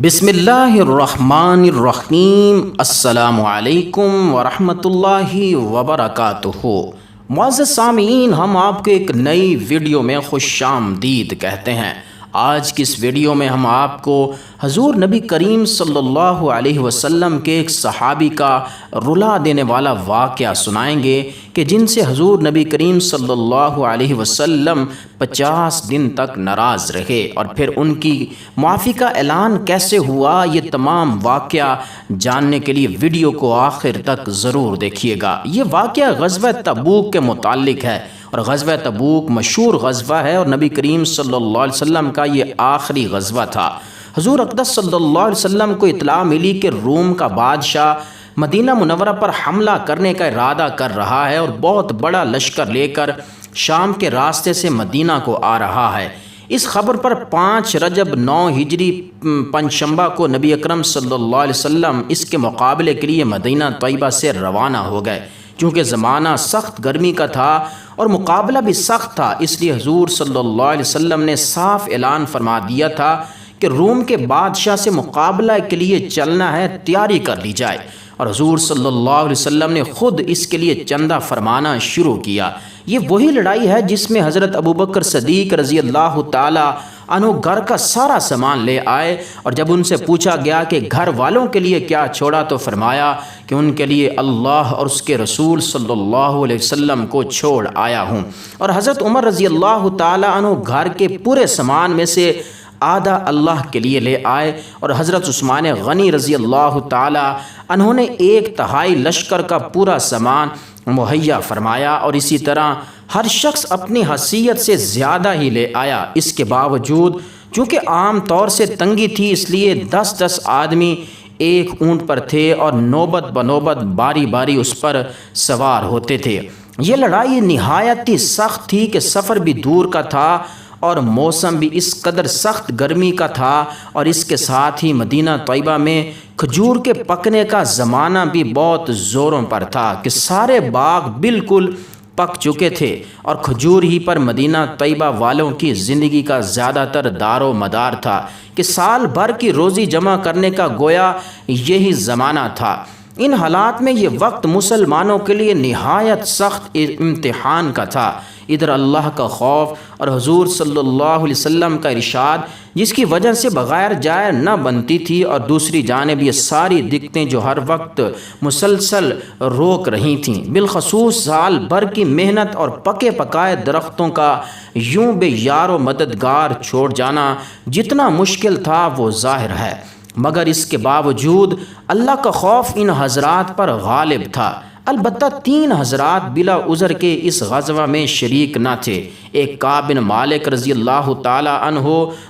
بسم اللہ الرحمن الرحیم۔ السلام علیکم ورحمۃ اللہ وبرکاتہ۔ معزز سامعین، ہم آپ کو ایک نئی ویڈیو میں خوش آمدید کہتے ہیں۔ آج کی اس ویڈیو میں ہم آپ کو حضور نبی کریم صلی اللہ علیہ وسلم کے ایک صحابی کا رلا دینے والا واقعہ سنائیں گے کہ جن سے حضور نبی کریم صلی اللہ علیہ وسلم 50 دن تک ناراض رہے، اور پھر ان کی معافی کا اعلان کیسے ہوا، یہ تمام واقعہ جاننے کے لیے ویڈیو کو آخر تک ضرور دیکھیے گا۔ یہ واقعہ غزوہ تبوک کے متعلق ہے، اور غزوہ تبوک مشہور غزوہ ہے اور نبی کریم صلی اللہ علیہ وسلم کا یہ آخری غزوہ تھا۔ حضور اقدس صلی اللہ علیہ وسلم کو اطلاع ملی کہ روم کا بادشاہ مدینہ منورہ پر حملہ کرنے کا ارادہ کر رہا ہے اور بہت بڑا لشکر لے کر شام کے راستے سے مدینہ کو آ رہا ہے۔ اس خبر پر 5 رجب 9 ہجری پنجشنبہ کو نبی اکرم صلی اللہ علیہ وسلم اس کے مقابلے کے لیے مدینہ طیبہ سے روانہ ہو گئے۔ چونکہ زمانہ سخت گرمی کا تھا اور مقابلہ بھی سخت تھا، اس لیے حضور صلی اللہ علیہ وسلم نے صاف اعلان فرما دیا تھا کہ روم کے بادشاہ سے مقابلہ کے لیے چلنا ہے، تیاری کر لی جائے، اور حضور صلی اللہ علیہ وسلم نے خود اس کے لیے چندہ فرمانا شروع کیا۔ یہ وہی لڑائی ہے جس میں حضرت ابوبکر صدیق رضی اللہ تعالی عنہ گھر کا سارا سامان لے آئے، اور جب ان سے پوچھا گیا کہ گھر والوں کے لیے کیا چھوڑا تو فرمایا کہ ان کے لیے اللہ اور اس کے رسول صلی اللہ علیہ وسلم کو چھوڑ آیا ہوں۔ اور حضرت عمر رضی اللہ تعالی عنہ گھر کے پورے سامان میں سے آدھا اللہ کے لیے لے آئے، اور حضرت عثمان غنی رضی اللہ تعالی عنہ نے 1/3 لشکر کا پورا سامان مہیا فرمایا، اور اسی طرح ہر شخص اپنی حیثیت سے زیادہ ہی لے آیا۔ اس کے باوجود چونکہ عام طور سے تنگی تھی، اس لیے 10 آدمی ایک اونٹ پر تھے اور نوبت بنوبت باری باری اس پر سوار ہوتے تھے۔ یہ لڑائی نہایت ہی سخت تھی کہ سفر بھی دور کا تھا اور موسم بھی اس قدر سخت گرمی کا تھا، اور اس کے ساتھ ہی مدینہ طیبہ میں کھجور کے پکنے کا زمانہ بھی بہت زوروں پر تھا کہ سارے باغ بالکل پک چکے تھے، اور کھجور ہی پر مدینہ طیبہ والوں کی زندگی کا زیادہ تر دار و مدار تھا کہ سال بھر کی روزی جمع کرنے کا گویا یہی زمانہ تھا۔ ان حالات میں یہ وقت مسلمانوں کے لیے نہایت سخت امتحان کا تھا۔ ادھر اللہ کا خوف اور حضور صلی اللہ علیہ وسلم کا ارشاد جس کی وجہ سے بغیر جائے نہ بنتی تھی، اور دوسری جانب یہ ساری دقتیں جو ہر وقت مسلسل روک رہی تھیں، بالخصوص سال بھر کی محنت اور پکے پکائے درختوں کا یوں بے یار و مددگار چھوڑ جانا جتنا مشکل تھا وہ ظاہر ہے، مگر اس کے باوجود اللہ کا خوف ان حضرات پر غالب تھا۔ البتہ 3 حضرات بلا عذر کے اس غزوہ میں شریک نہ تھے۔ ایک کعب بن مالک رضی اللہ تعالی عنہ،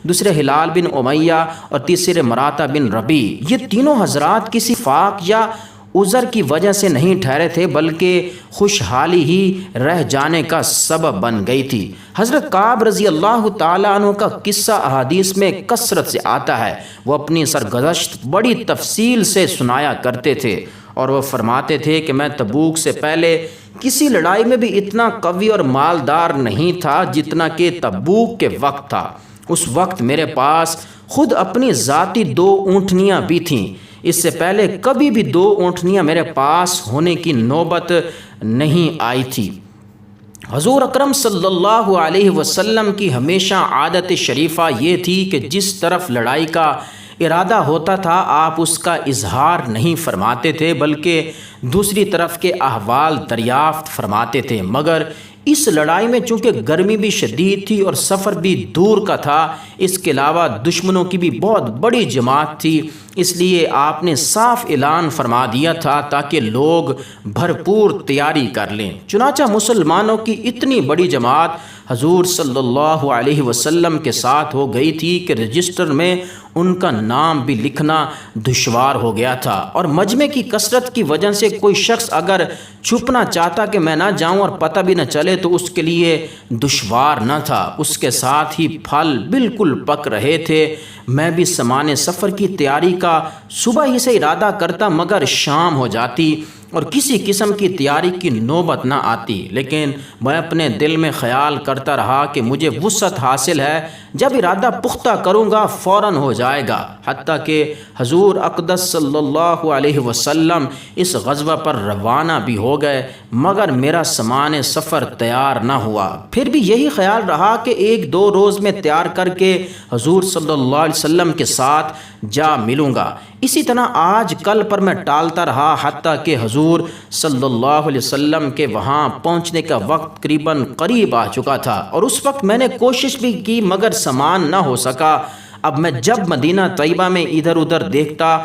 دوسرے ہلال بن امیہ، اور تیسرے مراتا بن ربیع۔ یہ تینوں حضرات کسی فاق یا عذر کی وجہ سے نہیں ٹھہرے تھے، بلکہ خوشحالی ہی رہ جانے کا سبب بن گئی تھی۔ حضرت کعب رضی اللہ تعالی عنہ کا قصہ احادیث میں کثرت سے آتا ہے۔ وہ اپنی سرگزشت بڑی تفصیل سے سنایا کرتے تھے، اور وہ فرماتے تھے کہ میں تبوک سے پہلے کسی لڑائی میں بھی اتنا قوی اور مالدار نہیں تھا جتنا کہ تبوک کے وقت تھا۔ اس وقت میرے پاس خود اپنی ذاتی 2 اونٹنیاں بھی تھیں۔ اس سے پہلے کبھی بھی 2 اونٹنیاں میرے پاس ہونے کی نوبت نہیں آئی تھی۔ حضور اکرم صلی اللہ علیہ وسلم کی ہمیشہ عادت شریفہ یہ تھی کہ جس طرف لڑائی کا ارادہ ہوتا تھا آپ اس کا اظہار نہیں فرماتے تھے، بلکہ دوسری طرف کے احوال دریافت فرماتے تھے۔ مگر اس لڑائی میں چونکہ گرمی بھی شدید تھی اور سفر بھی دور کا تھا، اس کے علاوہ دشمنوں کی بھی بہت بڑی جماعت تھی، اس لیے آپ نے صاف اعلان فرما دیا تھا تاکہ لوگ بھرپور تیاری کر لیں۔ چنانچہ مسلمانوں کی اتنی بڑی جماعت حضور صلی اللہ علیہ وسلم کے ساتھ ہو گئی تھی کہ رجسٹر میں ان کا نام بھی لکھنا دشوار ہو گیا تھا، اور مجمع کی کثرت کی وجہ سے کوئی شخص اگر چھپنا چاہتا کہ میں نہ جاؤں اور پتہ بھی نہ چلے تو اس کے لیے دشوار نہ تھا۔ اس کے ساتھ ہی پھل بالکل پک رہے تھے۔ میں بھی سامان سفر کی تیاری کا صبح ہی سے ارادہ کرتا، مگر شام ہو جاتی اور کسی قسم کی تیاری کی نوبت نہ آتی، لیکن میں اپنے دل میں خیال کرتا رہا کہ مجھے وسعت حاصل ہے، جب ارادہ پختہ کروں گا فوراً ہو جائے گا۔ حتیٰ کہ حضور اقدس صلی اللہ علیہ وسلم اس غزوہ پر روانہ بھی ہو گئے، مگر میرا سامان سفر تیار نہ ہوا۔ پھر بھی یہی خیال رہا کہ 1-2 روز میں تیار کر کے حضور صلی اللہ علیہ وسلم کے ساتھ جا ملوں گا۔ اسی طرح آج کل پر میں ٹالتا رہا، حتیٰ کہ حضور صلی اللہ علیہ وسلم کے وہاں پہنچنے کا وقت قریب آ چکا تھا، اور اس وقت میں نے کوشش بھی کی مگر سامان نہ ہو سکا۔ اب میں جب مدینہ طیبہ میں ادھر ادھر دیکھتا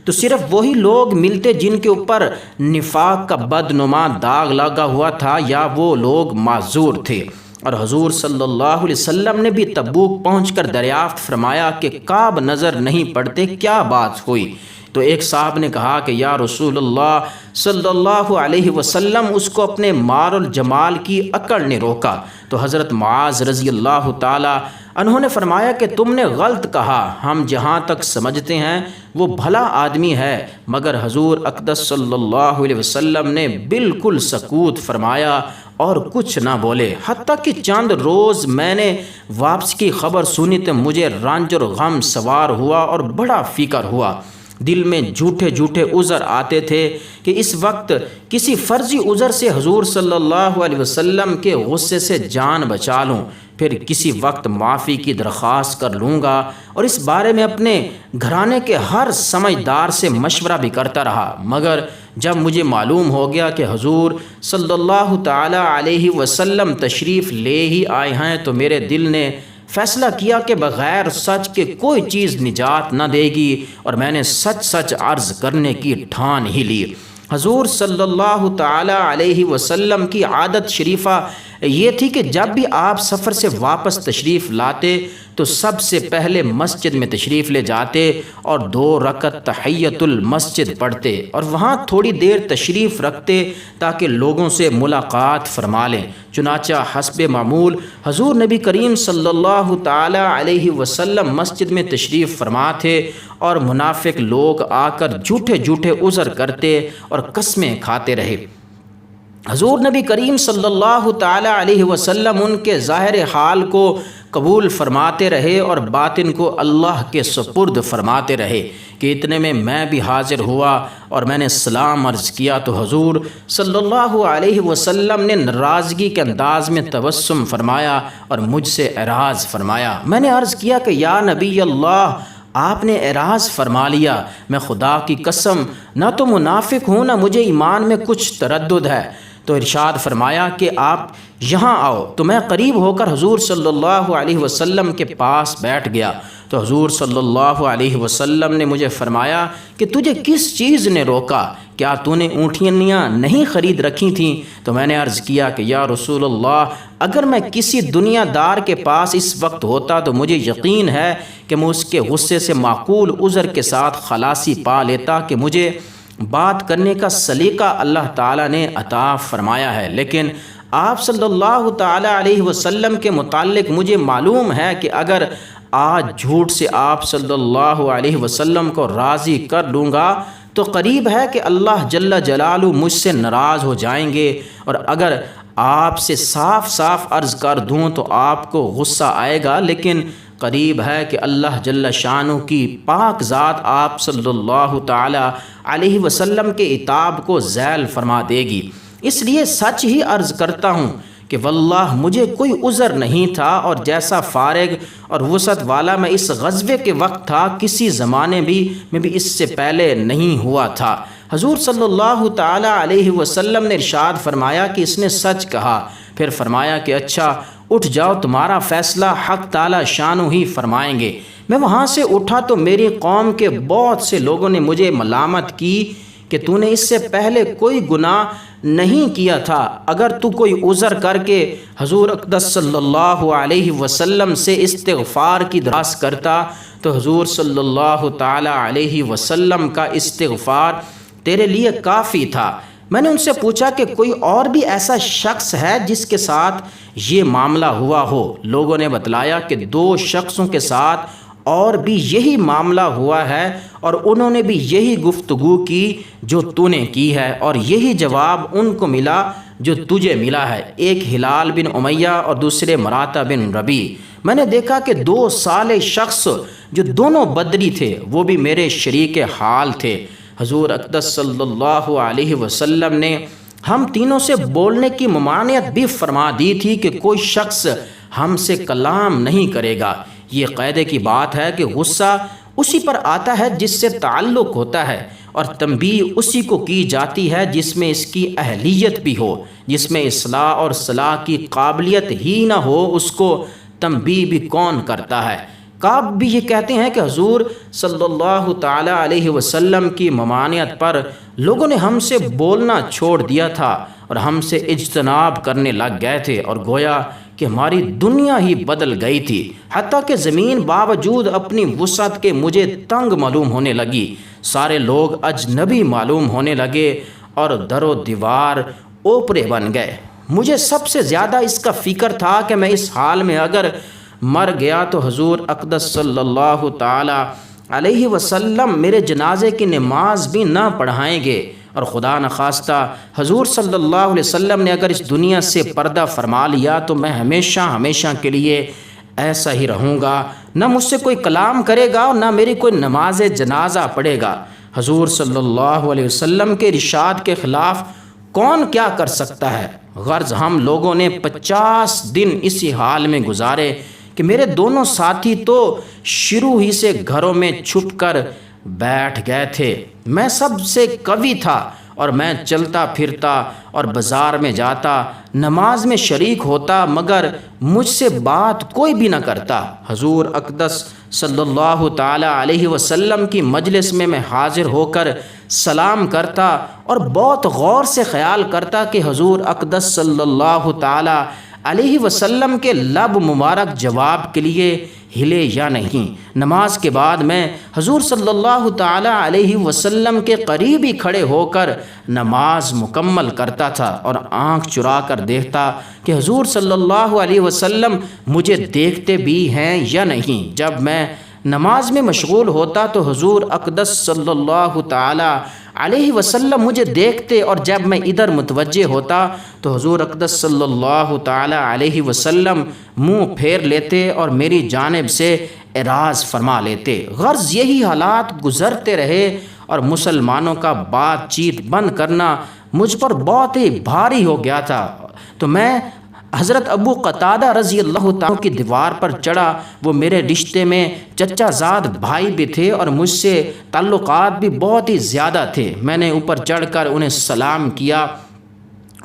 تو صرف وہی لوگ ملتے جن کے اوپر نفاق کا بدنما داغ لگا ہوا تھا، یا وہ لوگ معذور تھے۔ اور حضور صلی اللہ علیہ وسلم نے بھی تبوک پہنچ کر دریافت فرمایا کہ کعب نظر نہیں پڑتے، کیا بات ہوئی؟ تو ایک صاحب نے کہا کہ یا رسول اللہ صلی اللہ علیہ وسلم، اس کو اپنے مال و جمال کی اکڑ نے روکا۔ تو حضرت معاذ رضی اللہ تعالی عنہ نے فرمایا کہ تم نے غلط کہا، ہم جہاں تک سمجھتے ہیں وہ بھلا آدمی ہے، مگر حضور اقدس صلی اللہ علیہ وسلم نے بالکل سکوت فرمایا اور کچھ نہ بولے۔ حتیٰ کہ چند روز میں نے واپسی کی خبر سنی تو مجھے رنج اور غم سوار ہوا اور بڑا فکر ہوا۔ دل میں جھوٹے عذر آتے تھے کہ اس وقت کسی فرضی عذر سے حضور صلی اللہ علیہ وسلم کے غصے سے جان بچا لوں، پھر کسی وقت معافی کی درخواست کر لوں گا، اور اس بارے میں اپنے گھرانے کے ہر سمجھدار سے مشورہ بھی کرتا رہا۔ مگر جب مجھے معلوم ہو گیا کہ حضور صلی اللہ تعالی علیہ وسلم تشریف لے ہی آئے ہیں تو میرے دل نے فیصلہ کیا کہ بغیر سچ کے کوئی چیز نجات نہ دے گی، اور میں نے سچ عرض کرنے کی ٹھان ہی لی۔ حضور صلی اللہ تعالی علیہ وسلم کی عادت شریفہ یہ تھی کہ جب بھی آپ سفر سے واپس تشریف لاتے تو سب سے پہلے مسجد میں تشریف لے جاتے اور 2 رکعت تحیۃ المسجد پڑھتے، اور وہاں تھوڑی دیر تشریف رکھتے تاکہ لوگوں سے ملاقات فرما لیں۔ چنانچہ حسب معمول حضور نبی کریم صلی اللہ تعالی علیہ وسلم مسجد میں تشریف فرما تھے، اور منافق لوگ آ کر جھوٹے عذر کرتے اور قسمیں کھاتے رہے۔ حضور نبی کریم صلی اللہ تعالی علیہ وسلم ان کے ظاہر حال کو قبول فرماتے رہے اور باطن کو اللہ کے سپرد فرماتے رہے کہ اتنے میں بھی حاضر ہوا اور میں نے سلام عرض کیا تو حضور صلی اللہ علیہ وسلم نے ناراضگی کے انداز میں تبسم فرمایا اور مجھ سے اعراض فرمایا۔ میں نے عرض کیا کہ یا نبی اللہ، آپ نے اعراض فرما لیا، میں خدا کی قسم نہ تو منافق ہوں نہ مجھے ایمان میں کچھ تردد ہے۔ تو ارشاد فرمایا کہ آپ یہاں آؤ، تو میں قریب ہو کر حضور صلی اللہ علیہ وسلم کے پاس بیٹھ گیا۔ تو حضور صلی اللہ علیہ وسلم نے مجھے فرمایا کہ تجھے کس چیز نے روکا؟ کیا تو نے اونٹنیاں نہیں خرید رکھی تھیں؟ تو میں نے عرض کیا کہ یا رسول اللہ، اگر میں کسی دنیا دار کے پاس اس وقت ہوتا تو مجھے یقین ہے کہ میں اس کے غصے سے معقول عذر کے ساتھ خلاصی پا لیتا کہ مجھے بات کرنے کا سلیقہ اللہ تعالیٰ نے عطا فرمایا ہے، لیکن آپ صلی اللہ تعالیٰ علیہ وسلم کے متعلق مجھے معلوم ہے کہ اگر آج جھوٹ سے آپ صلی اللہ علیہ وسلم کو راضی کر لوں گا تو قریب ہے کہ اللہ جل جلالہ مجھ سے ناراض ہو جائیں گے، اور اگر آپ سے صاف عرض کر دوں تو آپ کو غصہ آئے گا، لیکن قریب ہے کہ اللہ جل شانہ کی پاک ذات آپ صلی اللہ تعالی علیہ وسلم کے عتاب کو ذیل فرما دے گی۔ اس لیے سچ ہی عرض کرتا ہوں کہ واللہ مجھے کوئی عذر نہیں تھا، اور جیسا فارغ اور وسعت والا میں اس غزوے کے وقت تھا کسی زمانے میں بھی اس سے پہلے نہیں ہوا تھا۔ حضور صلی اللہ تعالی علیہ وسلم نے ارشاد فرمایا کہ اس نے سچ کہا، پھر فرمایا کہ اچھا اٹھ جاؤ، تمہارا فیصلہ حق تعالی شانہ ہی فرمائیں گے۔ میں وہاں سے اٹھا تو میری قوم کے بہت سے لوگوں نے مجھے ملامت کی کہ تو نے اس سے پہلے کوئی گناہ نہیں کیا تھا، اگر تو کوئی عذر کر کے حضور اقدس صلی اللہ علیہ وسلم سے استغفار کی درخواست کرتا تو حضور صلی اللہ تعالی علیہ وسلم کا استغفار تیرے لیے کافی تھا۔ میں نے ان سے پوچھا کہ کوئی اور بھی ایسا شخص ہے جس کے ساتھ یہ معاملہ ہوا ہو؟ لوگوں نے بتلایا کہ 2 شخصوں کے ساتھ اور بھی یہی معاملہ ہوا ہے اور انہوں نے بھی یہی گفتگو کی جو تو نے کی ہے، اور یہی جواب ان کو ملا جو تجھے ملا ہے۔ ایک ہلال بن امیہ اور دوسرے مراتا بن ربی۔ میں نے دیکھا کہ 2 صالح شخص جو دونوں بدری تھے وہ بھی میرے شریک حال تھے۔ حضور اقدس صلی اللہ علیہ وسلم نے ہم تینوں سے بولنے کی ممانعت بھی فرما دی تھی کہ کوئی شخص ہم سے کلام نہیں کرے گا۔ یہ قاعدے کی بات ہے کہ غصہ اسی پر آتا ہے جس سے تعلق ہوتا ہے، اور تنبیہ اسی کو کی جاتی ہے جس میں اس کی اہلیت بھی ہو۔ جس میں اصلاح اور صلاح کی قابلیت ہی نہ ہو اس کو تنبیہ بھی کون کرتا ہے۔ کعب بھی یہ کہتے ہیں کہ حضور صلی اللہ تعالی علیہ وسلم کی ممانعت پر لوگوں نے ہم سے بولنا چھوڑ دیا تھا اور ہم سے اجتناب کرنے لگ گئے تھے، اور گویا کہ ہماری دنیا ہی بدل گئی تھی، حتیٰ کہ زمین باوجود اپنی وسعت کے مجھے تنگ معلوم ہونے لگی۔ سارے لوگ اجنبی معلوم ہونے لگے اور در و دیوار اوپرے بن گئے۔ مجھے سب سے زیادہ اس کا فکر تھا کہ میں اس حال میں اگر مر گیا تو حضور اقدس صلی اللہ تعالی علیہ وسلم میرے جنازے کی نماز بھی نہ پڑھائیں گے، اور خدا نخواستہ حضور صلی اللہ علیہ وسلم نے اگر اس دنیا سے پردہ فرما لیا تو میں ہمیشہ ہمیشہ کے لیے ایسا ہی رہوں گا، نہ مجھ سے کوئی کلام کرے گا اور نہ میری کوئی نماز جنازہ پڑھے گا۔ حضور صلی اللہ علیہ وسلم کے ارشاد کے خلاف کون کیا کر سکتا ہے؟ غرض ہم لوگوں نے 50 دن اسی حال میں گزارے کہ میرے دونوں ساتھی تو شروع ہی سے گھروں میں چھپ کر بیٹھ گئے تھے۔ میں سب سے قوی تھا اور میں چلتا پھرتا اور بازار میں جاتا، نماز میں شریک ہوتا، مگر مجھ سے بات کوئی بھی نہ کرتا۔ حضور اقدس صلی اللہ تعالی علیہ وسلم کی مجلس میں حاضر ہو کر سلام کرتا اور بہت غور سے خیال کرتا کہ حضور اقدس صلی اللہ تعالی علیہ وسلم کے لب مبارک جواب کے لیے ہلے یا نہیں۔ نماز کے بعد میں حضور صلی اللہ تعالی علیہ وسلم کے قریب ہی کھڑے ہو کر نماز مکمل کرتا تھا اور آنکھ چرا کر دیکھتا کہ حضور صلی اللہ علیہ وسلم مجھے دیکھتے بھی ہیں یا نہیں۔ جب میں نماز میں مشغول ہوتا تو حضور اقدس صلی اللہ تعالی علیہ وسلم مجھے دیکھتے، اور جب میں ادھر متوجہ ہوتا تو حضور اقدس صلی اللہ تعالی علیہ وسلم منہ پھیر لیتے اور میری جانب سے اعراض فرما لیتے۔ غرض یہی حالات گزرتے رہے اور مسلمانوں کا بات چیت بند کرنا مجھ پر بہت ہی بھاری ہو گیا تھا، تو میں حضرت ابو قتادہ رضی اللہ تعالیٰ کی دیوار پر چڑھا۔ وہ میرے رشتے میں چچا زاد بھائی بھی تھے اور مجھ سے تعلقات بھی بہت ہی زیادہ تھے۔ میں نے اوپر چڑھ کر انہیں سلام کیا،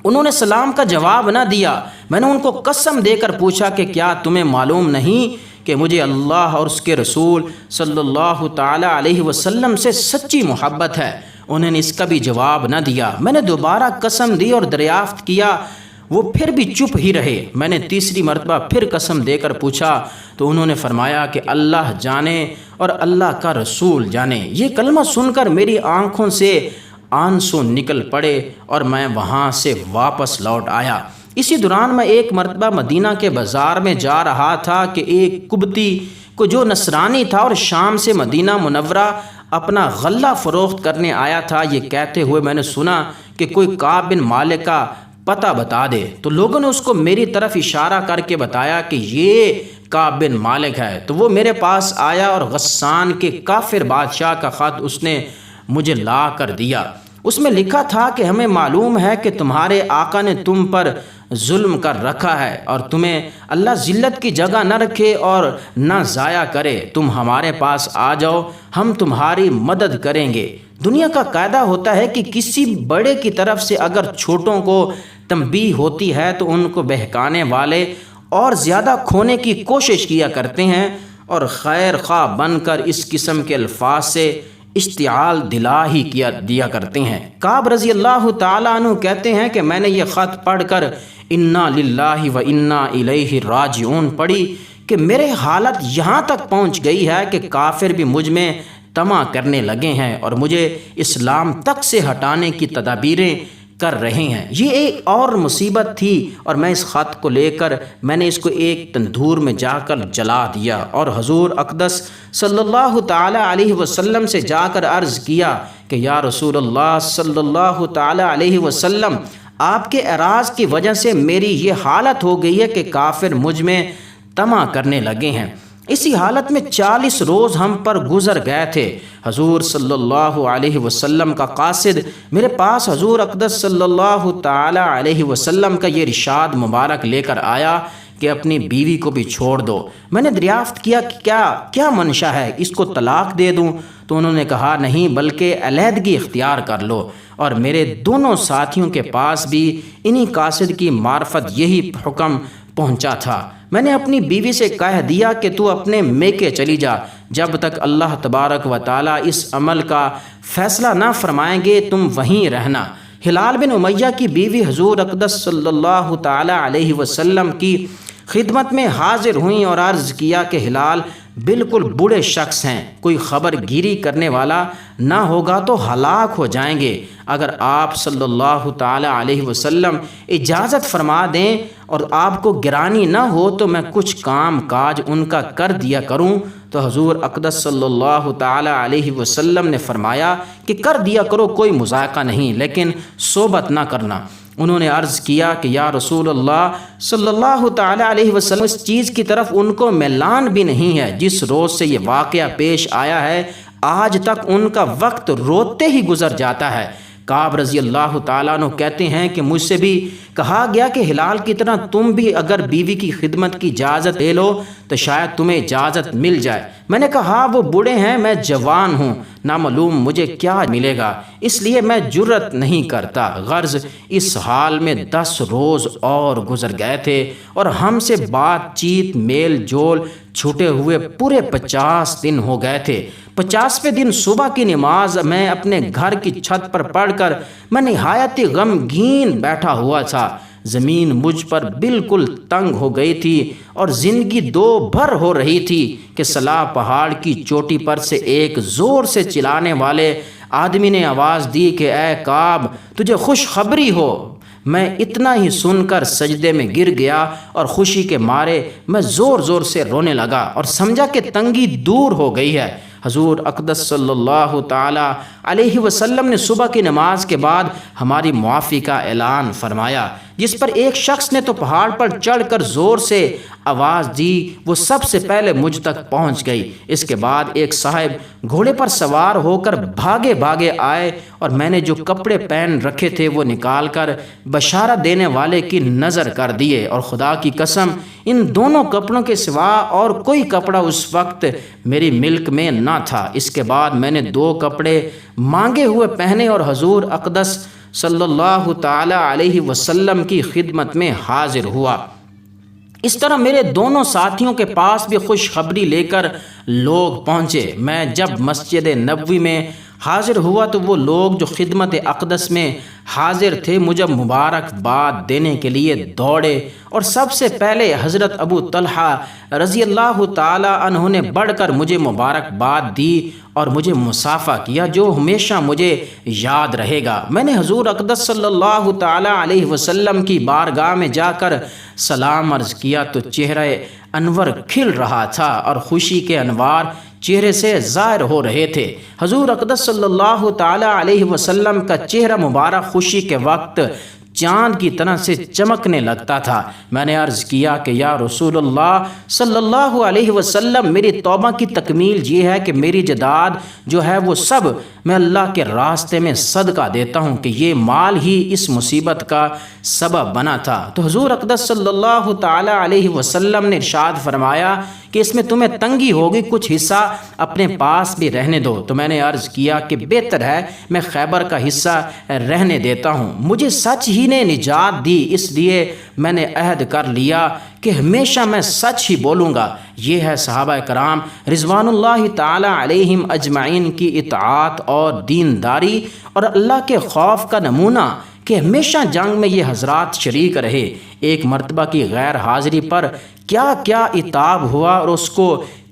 انہوں نے سلام کا جواب نہ دیا۔ میں نے ان کو قسم دے کر پوچھا کہ کیا تمہیں معلوم نہیں کہ مجھے اللہ اور اس کے رسول صلی اللہ تعالی علیہ وسلم سے سچی محبت ہے؟ انہوں نے اس کا بھی جواب نہ دیا۔ میں نے دوبارہ قسم دی اور دریافت کیا، وہ پھر بھی چپ ہی رہے۔ میں نے تیسری مرتبہ پھر قسم دے کر پوچھا تو انہوں نے فرمایا کہ اللہ جانے اور اللہ کا رسول جانے۔ یہ کلمہ سن کر میری آنکھوں سے آنسو نکل پڑے اور میں وہاں سے واپس لوٹ آیا۔ اسی دوران میں ایک مرتبہ مدینہ کے بازار میں جا رہا تھا کہ ایک قبطی کو جو نصرانی تھا اور شام سے مدینہ منورہ اپنا غلہ فروخت کرنے آیا تھا، یہ کہتے ہوئے میں نے سنا کہ کوئی کعب بن مالک کا پتہ بتا دے، تو لوگوں نے اس کو میری طرف اشارہ کر کے بتایا کہ یہ کعب بن مالک ہے۔ تو وہ میرے پاس آیا اور غسان کے کافر بادشاہ کا خط اس نے مجھے لا کر دیا۔ اس میں لکھا تھا کہ ہمیں معلوم ہے کہ تمہارے آقا نے تم پر ظلم کر رکھا ہے اور تمہیں اللہ ذلت کی جگہ نہ رکھے اور نہ ضائع کرے، تم ہمارے پاس آ جاؤ، ہم تمہاری مدد کریں گے۔ دنیا کا قاعدہ ہوتا ہے کہ کسی بڑے کی طرف سے اگر چھوٹوں کو تنبیہ ہوتی ہے تو ان کو بہکانے والے اور زیادہ کھونے کی کوشش کیا کرتے ہیں اور خیر خواہ بن کر اس قسم کے الفاظ سے اشتعال دیا کرتے ہیں۔ کعب رضی اللہ تعالیٰ عنہ کہتے ہیں کہ میں نے یہ خط پڑھ کر انا للہ و انا الیہ راجعون پڑھی کہ میرے حالت یہاں تک پہنچ گئی ہے کہ کافر بھی مجھ میں طمع کرنے لگے ہیں اور مجھے اسلام تک سے ہٹانے کی تدابیریں کر رہے ہیں۔ یہ ایک اور مصیبت تھی اور میں اس خط کو لے کر میں نے اس کو ایک تندور میں جا کر جلا دیا اور حضور اقدس صلی اللہ تعالی علیہ وسلم سے جا کر عرض کیا کہ یا رسول اللہ صلی اللہ تعالی علیہ وسلم، آپ کے اعراض کی وجہ سے میری یہ حالت ہو گئی ہے کہ کافر مجھ میں طمع کرنے لگے ہیں۔ اسی حالت میں 40 روز ہم پر گزر گئے تھے۔ حضور صلی اللہ علیہ وسلم کا قاصد میرے پاس حضور اقدس صلی اللہ تعالی علیہ وسلم کا یہ ارشاد مبارک لے کر آیا کہ اپنی بیوی کو بھی چھوڑ دو۔ میں نے دریافت کیا کہ کیا منشا ہے، اس کو طلاق دے دوں؟ تو انہوں نے کہا نہیں، بلکہ علیحدگی اختیار کر لو۔ اور میرے دونوں ساتھیوں کے پاس بھی انہی قاصد کی معرفت یہی حکم پہنچا تھا۔ میں نے اپنی بیوی سے کہہ دیا کہ تو اپنے میکے چلی جا، جب تک اللہ تبارک و تعالیٰ اس عمل کا فیصلہ نہ فرمائیں گے تم وہیں رہنا۔ ہلال بن امیہ کی بیوی حضور اقدس صلی اللہ تعالی علیہ وسلم کی خدمت میں حاضر ہوئیں اور عرض کیا کہ ہلال بالکل بوڑھے شخص ہیں، کوئی خبر گیری کرنے والا نہ ہوگا تو ہلاک ہو جائیں گے۔ اگر آپ صلی اللہ تعالی علیہ وسلم اجازت فرما دیں اور آپ کو گرانی نہ ہو تو میں کچھ کام کاج ان کا کر دیا کروں۔ تو حضور اقدس صلی اللہ تعالی علیہ وسلم نے فرمایا کہ کر دیا کرو، کوئی مذائقہ نہیں، لیکن صحبت نہ کرنا۔ انہوں نے عرض کیا کہ یا رسول اللہ صلی اللہ تعالی علیہ وسلم، اس چیز کی طرف ان کو میلان بھی نہیں ہے۔ جس روز سے یہ واقعہ پیش آیا ہے آج تک ان کا وقت روتے ہی گزر جاتا ہے۔ کعب رضی اللہ تعالیٰ عنہ کہتے ہیں کہ مجھ سے بھی کہا گیا کہ ہلال کی طرح تم بھی اگر بیوی کی خدمت کی اجازت لے لو تو شاید تمہیں اجازت مل جائے۔ میں نے کہا وہ بوڑھے ہیں، میں جوان ہوں، نامعلوم مجھے کیا ملے گا، اس لیے میں جرت نہیں کرتا۔ غرض اس حال میں 10 روز اور گزر گئے تھے اور ہم سے بات چیت میل جول چھوٹے ہوئے پورے 50 دن ہو گئے تھے۔ 50ویں دن صبح کی نماز میں اپنے گھر کی چھت پر پڑھ کر میں نہایت غمگین بیٹھا ہوا تھا۔ زمین مجھ پر بالکل تنگ ہو گئی تھی اور زندگی دو بھر ہو رہی تھی کہ صلاح پہاڑ کی چوٹی پر سے ایک زور سے چلانے والے آدمی نے آواز دی کہ اے کعب، تجھے خوشخبری ہو۔ میں اتنا ہی سن کر سجدے میں گر گیا اور خوشی کے مارے میں زور زور سے رونے لگا اور سمجھا کہ تنگی دور ہو گئی ہے۔ حضور اقدس صلی اللہ تعالی علیہ وسلم نے صبح کی نماز کے بعد ہماری معافی کا اعلان فرمایا، جس پر ایک شخص نے تو پہاڑ پر چڑھ کر زور سے آواز دی، وہ سب سے پہلے مجھ تک پہنچ گئی۔ اس کے بعد ایک صاحب گھوڑے پر سوار ہو کر بھاگے بھاگے آئے اور میں نے جو کپڑے پہن رکھے تھے وہ نکال کر بشارت دینے والے کی نظر کر دیے، اور خدا کی قسم ان دونوں کپڑوں کے سوا اور کوئی کپڑا اس وقت میری ملک میں نہ تھا۔ اس کے بعد میں نے 2 کپڑے مانگے ہوئے پہنے اور حضور اقدس صلی اللہ تعالی علیہ وسلم کی خدمت میں حاضر ہوا۔ اس طرح میرے دونوں ساتھیوں کے پاس بھی خوشخبری لے کر لوگ پہنچے۔ میں جب مسجد نبوی میں حاضر ہوا تو وہ لوگ جو خدمت اقدس میں حاضر تھے مجھے مبارکباد دینے کے لیے دوڑے، اور سب سے پہلے حضرت ابو طلحہ رضی اللہ تعالی عنہ نے بڑھ کر مجھے مبارکباد دی اور مجھے مصافحہ کیا، جو ہمیشہ مجھے یاد رہے گا۔ میں نے حضور اقدس صلی اللہ تعالی علیہ وسلم کی بارگاہ میں جا کر سلام عرض کیا تو چہرہ انور کھل رہا تھا اور خوشی کے انوار چہرے سے ظاہر ہو رہے تھے۔ حضور اقدس صلی اللہ تعالی علیہ وسلم کا چہرہ مبارک خوشی کے وقت چاند کی طرح سے چمکنے لگتا تھا۔ میں نے عرض کیا کہ یا رسول اللہ صلی اللہ علیہ وسلم، میری توبہ کی تکمیل یہ ہے کہ میری جائیداد جو ہے وہ سب میں اللہ کے راستے میں صدقہ دیتا ہوں کہ یہ مال ہی اس مصیبت کا سبب بنا تھا۔ تو حضور اقدس صلی اللہ تعالی علیہ وسلم نے ارشاد فرمایا کہ اس میں تمہیں تنگی ہوگی، کچھ حصہ اپنے پاس بھی رہنے دو۔ تو میں نے عرض کیا کہ بہتر ہے میں خیبر کا حصہ رہنے دیتا ہوں، مجھے سچ ہی نے نجات دی، اس لیے میں نے عہد کر لیا کہ ہمیشہ میں سچ ہی بولوں گا۔ یہ ہے صحابہ کرام رضوان اللہ تعالی علیہم اجمعین کی اطاعت اور دینداری اور اللہ کے خوف کا نمونہ کہ ہمیشہ جنگ میں یہ حضرات شریک رہے۔ ایک مرتبہ کی غیر حاضری پر کیا کیا عتاب ہوا اور اس کو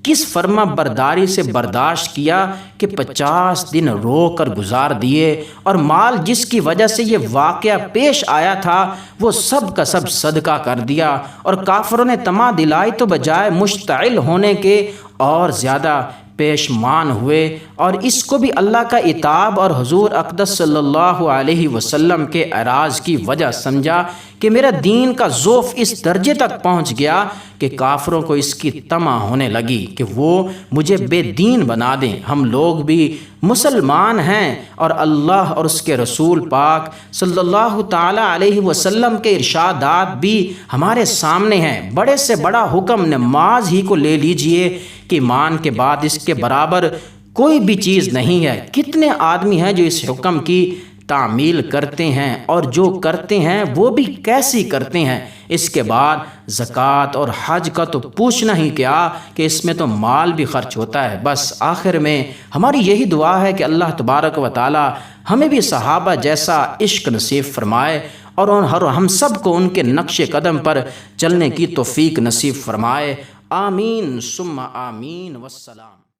کس فرما برداری سے برداشت کیا کہ 50 دن رو کر گزار دیے، اور مال جس کی وجہ سے یہ واقعہ پیش آیا تھا وہ سب کا سب صدقہ کر دیا، اور کافروں نے طمع دلائی تو بجائے مشتعل ہونے کے اور زیادہ پیشمان ہوئے، اور اس کو بھی اللہ کا عتاب اور حضور اقدس صلی اللہ علیہ وسلم کے اعراض کی وجہ سمجھا کہ میرا دین کا ذوف اس درجے تک پہنچ گیا کہ کافروں کو اس کی طمع ہونے لگی کہ وہ مجھے بے دین بنا دیں۔ ہم لوگ بھی مسلمان ہیں اور اللہ اور اس کے رسول پاک صلی اللہ تعالی علیہ وسلم کے ارشادات بھی ہمارے سامنے ہیں۔ بڑے سے بڑا حکم نماز ہی کو لے لیجئے کہ ایمان کے بعد اس کے برابر کوئی بھی چیز نہیں ہے۔ کتنے آدمی ہیں جو اس حکم کی تعمیل کرتے ہیں، اور جو کرتے ہیں وہ بھی کیسی کرتے ہیں۔ اس کے بعد زکوٰۃ اور حج کا تو پوچھنا ہی کیا کہ اس میں تو مال بھی خرچ ہوتا ہے۔ بس آخر میں ہماری یہی دعا ہے کہ اللہ تبارک و تعالی ہمیں بھی صحابہ جیسا عشق نصیب فرمائے، اور ہم سب کو ان کے نقش قدم پر چلنے کی توفیق نصیب فرمائے۔ آمین ثم آمین والسلام۔